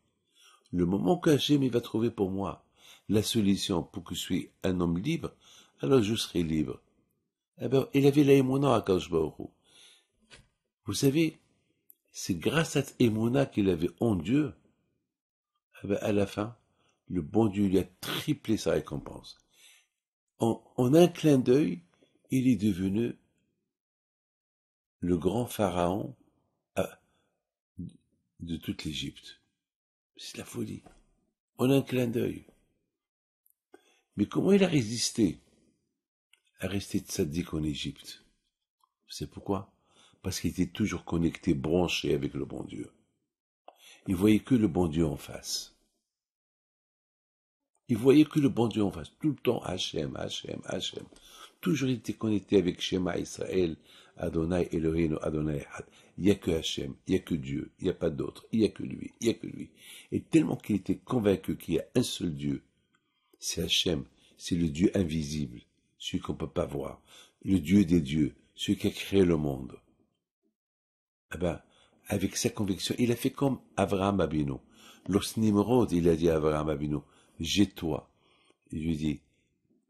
Le moment qu'Hachem va trouver pour moi la solution pour que je sois un homme libre, alors je serai libre. Eh ben, il avait l'émouna à Akadosh Baruch Hu. Vous savez, c'est grâce à cette émouna qu'il avait en Dieu, eh ben, à la fin, le bon Dieu lui a triplé sa récompense. En un clin d'œil, il est devenu le grand pharaon de toute l'Égypte. C'est la folie. En un clin d'œil. Mais comment il a résisté à rester tzaddik en Égypte? C'est pourquoi? Parce qu'il était toujours connecté, branché avec le bon Dieu. Il voyait que le bon Dieu en face. Il voyait que le bon Dieu en face. Tout le temps, Hachem. Toujours il était connecté avec Shema Israël, Adonai Eloheinu, Adonai Echad. Il n'y a que Hachem, il n'y a que Dieu, il n'y a pas d'autre, il n'y a que lui. Et tellement qu'il était convaincu qu'il y a un seul Dieu, c'est Hachem, c'est le Dieu invisible, celui qu'on ne peut pas voir, le Dieu des dieux, celui qui a créé le monde. Eh ben, avec sa conviction, il a fait comme Avraham Abinu. Lorsque Nimrod, il a dit à Avraham Abinu, jette-toi. Il lui dit,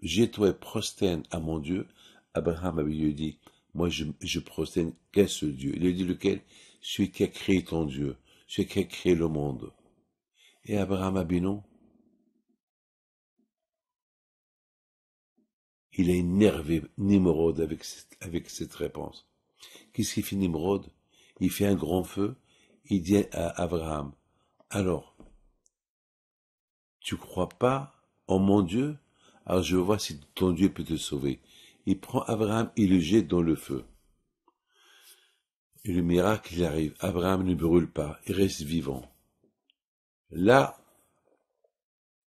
jette-toi et prosterne à mon Dieu. Abraham lui dit, moi je prosterne qu'un seul Dieu. Il lui dit lequel? Celui qui a créé ton Dieu, celui qui a créé le monde. Et Abraham Abinu, il a énervé Nimrod avec cette réponse. Qu'est-ce qu'il fait Nimrod? Il fait un grand feu, il dit à Abraham, alors, tu crois pas en mon Dieu? Alors je vois si ton Dieu peut te sauver. Il prend Abraham, il le jette dans le feu. Et le miracle, il arrive. Abraham ne brûle pas, il reste vivant. Là,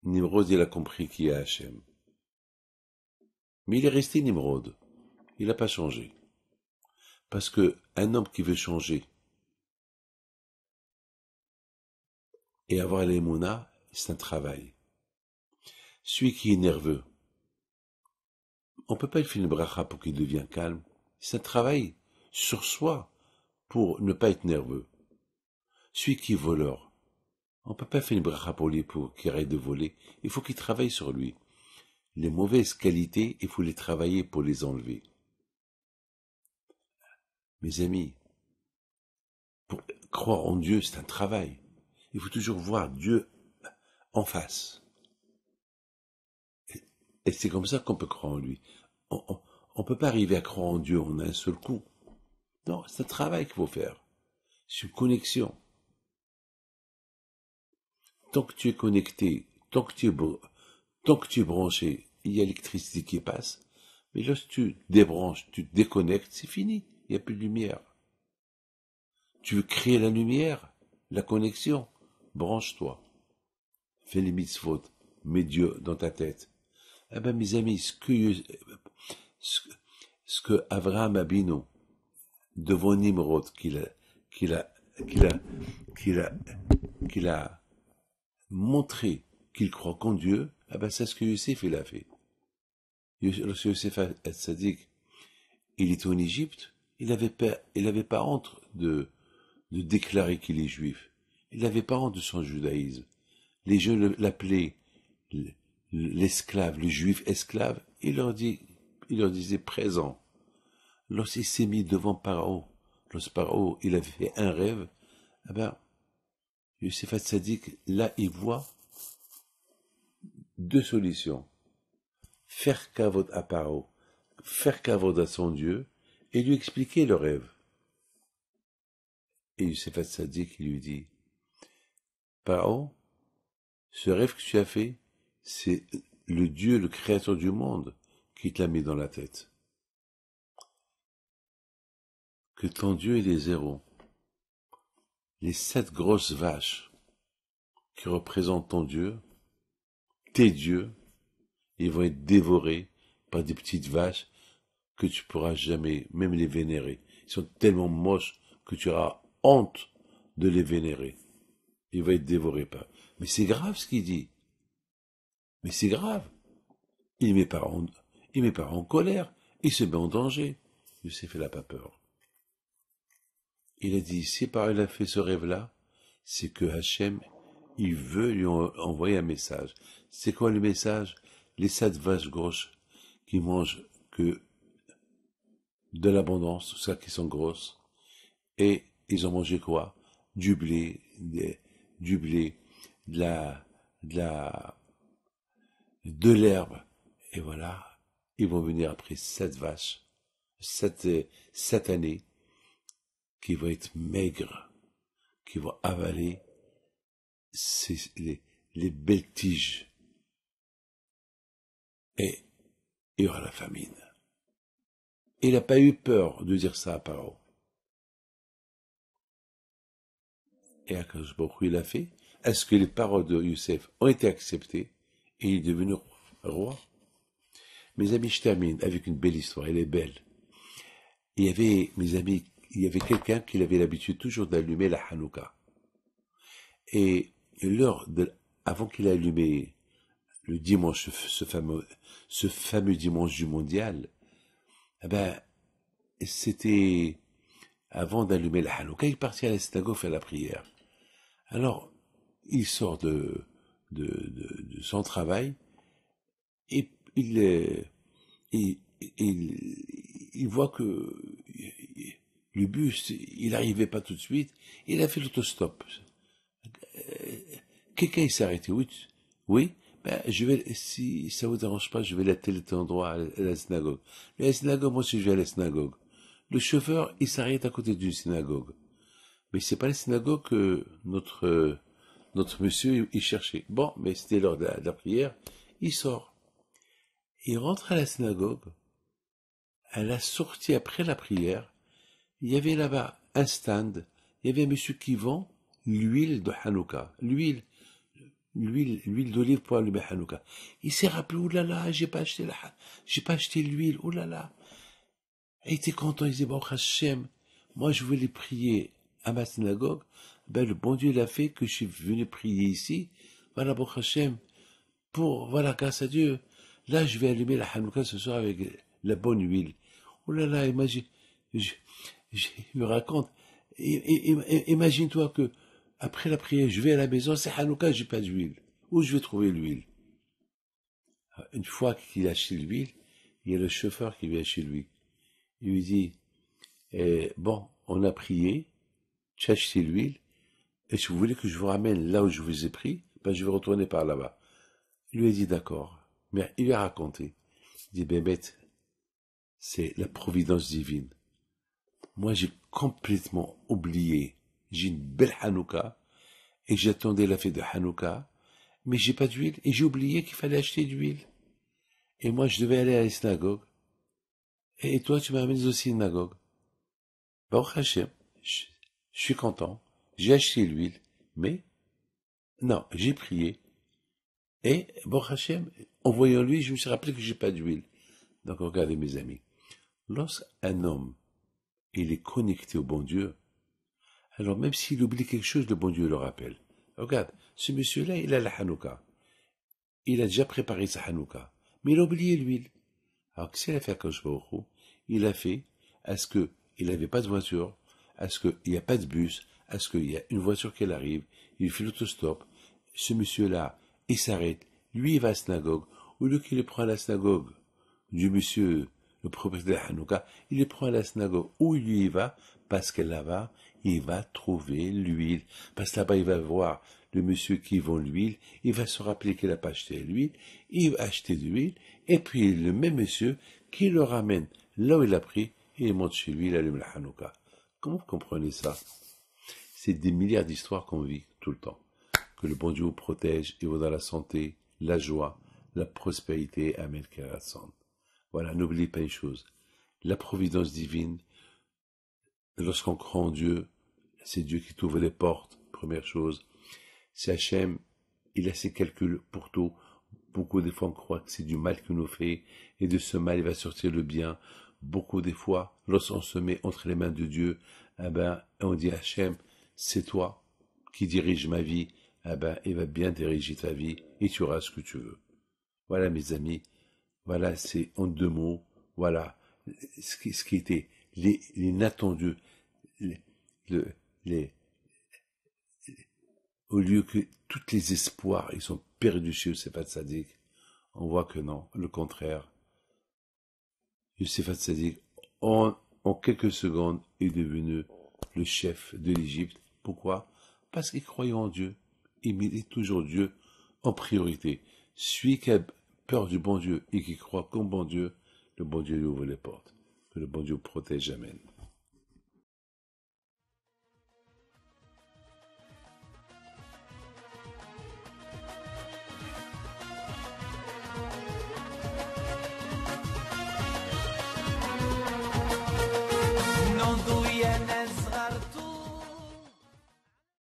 Nimrod, il a compris qui est Hachem. Mais il est resté Nimrod. Il n'a pas changé. Parce que un homme qui veut changer et avoir l'émouna, c'est un travail. Celui qui est nerveux, on ne peut pas lui faire une bracha pour qu'il devienne calme. C'est un travail sur soi pour ne pas être nerveux. Celui qui est voleur, on ne peut pas faire une bracha pour lui pour qu'il arrête de voler. Il faut qu'il travaille sur lui. Les mauvaises qualités, il faut les travailler pour les enlever. Mes amis, pour croire en Dieu, c'est un travail. Il faut toujours voir Dieu en face. Et c'est comme ça qu'on peut croire en lui. On ne peut pas arriver à croire en Dieu en un seul coup. Non, c'est un travail qu'il faut faire. C'est une connexion. Tant que tu es connecté, tant que tu es branché, il y a l'électricité qui passe. Mais lorsque tu débranches, tu te déconnectes, c'est fini. Il n'y a plus de lumière. Tu veux créer la lumière, la connexion, branche-toi. Fais les mitzvot, mets Dieu dans ta tête. Eh ben, mes amis, ce que Avraham Abinu, devant Nimrod, qu'il a montré qu'il croit qu'en Dieu, eh ben, c'est ce que Youssef, a fait. Lorsque Youssef Hatzadik, il était en Égypte, il avait pas honte de déclarer qu'il est juif. Il n'avait pas honte de son judaïsme. Les gens l'appelaient l'esclave, le juif esclave. Il leur disait présent. Lorsqu'il s'est mis devant Paro, lorsque Paro, il avait fait un rêve, eh ben, Youssef Hatzadik, là, il voit deux solutions. Faire kavod à Paro, faire kavod à son Dieu, et lui expliquer le rêve. Et Youssef Hatzadik, il lui dit, Paro, ce rêve que tu as fait, c'est le Dieu, le créateur du monde, qui te l'a mis dans la tête. Que ton Dieu est les zéros. Les 7 grosses vaches qui représentent ton Dieu, tes dieux, ils vont être dévorés par des petites vaches que tu pourras jamais même les vénérer. Ils sont tellement moches que tu auras honte de les vénérer. Ils vont être dévorés par. Mais c'est grave ce qu'il dit. Mais c'est grave. Il met pas en colère. Il se met en danger. Youssef, il n'a pas peur. Il a dit, si par il a fait ce rêve-là, c'est que Hachem, il veut lui envoyer un message. C'est quoi le message? Les 7 vaches grosses qui mangent que de l'abondance, tout ça qui sont grosses. Et ils ont mangé quoi? Du blé, de l'herbe. Et voilà, ils vont venir après 7 vaches, 7 années, qui vont être maigres, qui vont avaler les belles tiges. Et il y aura la famine. Il n'a pas eu peur de dire ça à Paro. Et Akadosh Baruch Hu, il a fait. Est-ce que les paroles de Youssef ont été acceptées et il est devenu roi? Mes amis, je termine avec une belle histoire. Elle est belle. Il y avait, mes amis, il y avait quelqu'un qui avait l'habitude toujours d'allumer la Hanouka. Et avant qu'il ait allumé le dimanche, ce fameux dimanche du mondial, eh ben, c'était avant d'allumer la Hanouka, il partit à la synagogue faire la prière. Alors, il sort de son travail et il voit que le bus, il n'arrivait pas tout de suite. Il a fait l'autostop. Quelqu'un s'est arrêté. Oui, ben, si ça vous dérange pas, je vais à tel endroit à la synagogue. La synagogue, moi aussi je vais à la synagogue. Le chauffeur, il s'arrête à côté d'une synagogue. Mais c'est pas la synagogue que notre monsieur, il cherchait. Bon, mais c'était l'heure de la prière. Il sort. Il rentre à la synagogue. À la sortie après la prière, il y avait là-bas un stand. Il y avait un monsieur qui vend l'huile de Hanouka. L'huile d'olive pour allumer Hanouka. Il s'est rappelé, oh là là, j'ai pas acheté l'huile, oh là là. Il était content, il disait, bon, Hachem, moi je voulais prier à ma synagogue, ben le bon Dieu l'a fait que je suis venu prier ici, voilà, bon Hachem, voilà, grâce à Dieu, là je vais allumer la Hanouka ce soir avec la bonne huile. Oh là là, je me raconte, imagine-toi que, après la prière, je vais à la maison, c'est Hanouka, j'ai pas d'huile. Où je vais trouver l'huile? Une fois qu'il a acheté l'huile, il y a le chauffeur qui vient chez lui. Il lui dit, bon, on a prié, tu as acheté l'huile, et si vous voulez que je vous ramène là où je vous ai pris, ben je vais retourner par là-bas. Il lui a dit d'accord. Mais il lui a raconté. Il dit, ben bête, c'est la providence divine. Moi, j'ai complètement oublié. J'ai une belle Hanouka, et j'attendais la fête de Hanouka, mais j'ai pas d'huile, et j'ai oublié qu'il fallait acheter de l'huile. Et moi, je devais aller à la synagogue. Et toi, tu m'amènes aussi à la synagogue. Baruch Hashem, je suis content. J'ai acheté l'huile, mais, non, j'ai prié. Et, Baruch Hashem, en voyant lui, je me suis rappelé que j'ai pas d'huile. Donc, regardez mes amis. Lorsqu'un homme, il est connecté au bon Dieu, alors même s'il oublie quelque chose, le bon Dieu le rappelle. Regarde, ce monsieur-là, il a la Hanouka. Il a déjà préparé sa Hanouka. Mais il a oublié l'huile. Alors, qu'est-ce qu'il a fait à Kosh Baruch Hu? Il a fait à ce que il n'avait pas de voiture, à ce qu'il n'y a pas de bus, à ce qu'il y a une voiture qui arrive, il fait l'autostop, ce monsieur-là, il s'arrête, lui il va à la synagogue, au lieu qu'il le prend à la synagogue du monsieur, le propriétaire de Hanouka, il le prend à la synagogue où lui il va, parce que là-bas, il va trouver l'huile, parce que là-bas il va voir le monsieur qui vend l'huile, il va se rappeler qu'il n'a pas acheté l'huile, il va acheter de l'huile, et puis le même monsieur qui le ramène là où il a pris, et il monte chez lui, il allume la Hanouka. Comment vous comprenez ça? C'est des milliards d'histoires qu'on vit tout le temps. Que le bon Dieu vous protège et vous donne la santé, la joie, la prospérité. Amen. Voilà, n'oubliez pas une chose. La providence divine, lorsqu'on croit en Dieu, c'est Dieu qui t'ouvre les portes, première chose. C'est Hachem, il a ses calculs pour tout. Beaucoup des fois on croit que c'est du mal qu'il nous fait, et de ce mal il va sortir le bien. Beaucoup des fois, lorsqu'on se met entre les mains de Dieu, on dit Hachem, c'est toi qui dirige ma vie, il va bien diriger ta vie, et tu auras ce que tu veux. Voilà mes amis, voilà c'est en 2 mots, voilà ce qui était l'inattendus, les, au lieu que tous les espoirs ils sont perdus chez Yosef Hatzadik, on voit que non, le contraire. Yosef Hatzadik, en quelques secondes, est devenu le chef de l'Égypte. Pourquoi? Parce qu'il croyait en Dieu. Il mettait toujours Dieu en priorité. Celui qui a peur du bon Dieu et qui croit qu'au bon Dieu, le bon Dieu lui ouvre les portes. Que le bon Dieu protège. Amen.